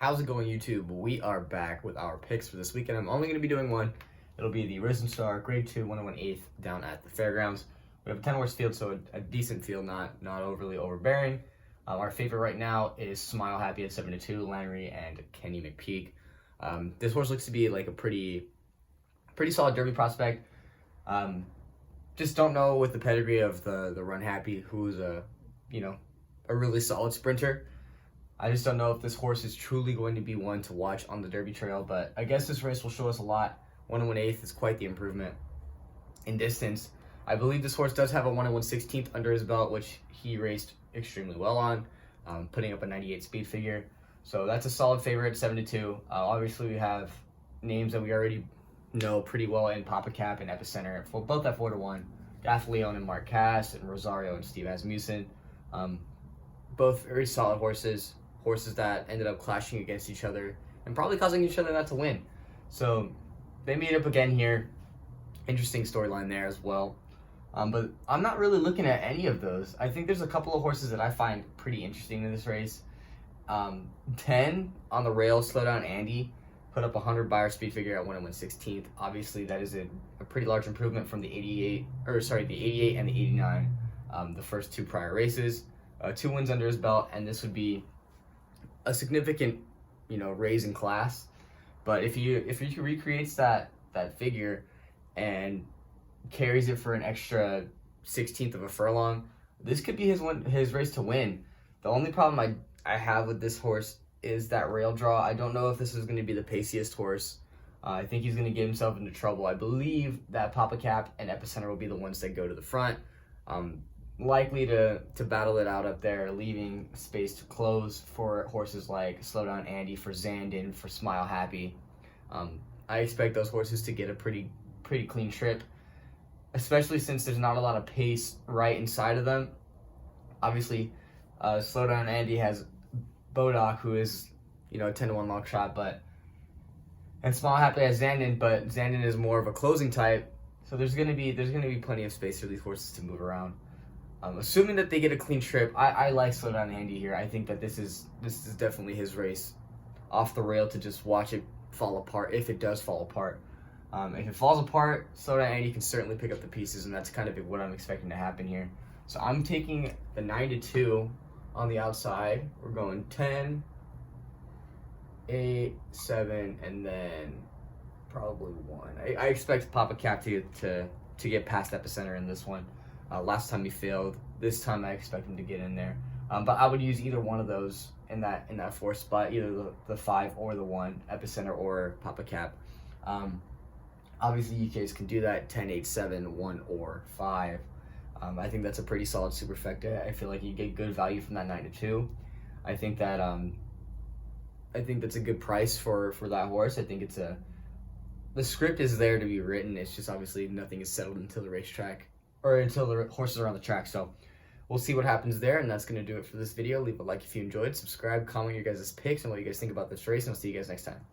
How's it going, YouTube? We are back with our picks for this weekend. I'm only going to be doing one. It'll be the Risen Star Grade 2 101/8 down at the fairgrounds. We have a 10-horse field, so a decent field, not overly overbearing. Our favorite right now is Smile Happy at 7-2, Lannery and Kenny McPeak. This horse looks to be like a pretty solid Derby prospect. Just don't know with the pedigree of the Run Happy, who's a really solid sprinter. I just don't know if this horse is truly going to be one to watch on the Derby trail, but I guess this race will show us a lot. 1 1/8 is quite the improvement in distance. I believe this horse does have a 1 1/16 under his belt, which he raced extremely well on, putting up a 98 speed figure. So that's a solid favorite, 7-2. Obviously, we have names that we already know pretty well in Papa Cap and Epicenter, both at 4-1. Gaff Leon and Mark Cass, and Rosario and Steve Asmussen. Both very solid horses that ended up clashing against each other and probably causing each other not to win. So they meet up again here. Interesting storyline there as well. But I'm not really looking at any of those. I think there's a couple of horses that I find pretty interesting in this race. 10 on the rail, Slow Down Andy, put up 100 Beyer speed figure at 1 1/16. Obviously, that is a pretty large improvement from the 88 and the 89, the first two prior races. 2 wins under his belt, and this would be a significant, raise in class. But if he recreates that figure and carries it for an extra 16th of a furlong, this could be his race to win. The only problem I have with this horse is that rail draw. I don't know if this is going to be the paciest horse. I think he's going to get himself into trouble. I believe that Papa Cap and Epicenter will be the ones that go to the front. Likely to battle it out up there, leaving space to close for horses like Slow Down Andy, for Zandon, for Smile Happy. I expect those horses to get a pretty clean trip, especially since there's not a lot of pace right inside of them. Obviously, Slow Down Andy has Bodoc, who is a 10-1 long shot, and Smile Happy has Zandon, but Zandon is more of a closing type. So there's gonna be plenty of space for these horses to move around. Assuming that they get a clean trip, I like Slow Down Andy here. I think that this is definitely his race off the rail to just watch it fall apart, if it does fall apart. If it falls apart, Slow Down Andy can certainly pick up the pieces, and that's kind of what I'm expecting to happen here. So I'm taking the 9-2 on the outside. We're going 10, 8, 7, and then probably 1. I expect Papa Cap to get past Epicenter in this one. Last time he failed. This time I expect him to get in there. But I would use either one of those in that 4th spot, either the 5 or the 1, Epicenter or Papa Cap. Obviously, UKs can do that, 10, 8, 7, 1, or 5. I think that's a pretty solid superfecta. I feel like you get good value from that 9-2. I think that that's a good price for that horse. I think the script is there to be written. It's just obviously nothing is settled until the racetrack, or until the horses are on the track. So we'll see what happens there, and that's going to do it for this video. Leave a like if you enjoyed, subscribe, comment your guys' picks and what you guys think about this race, and I'll see you guys next time.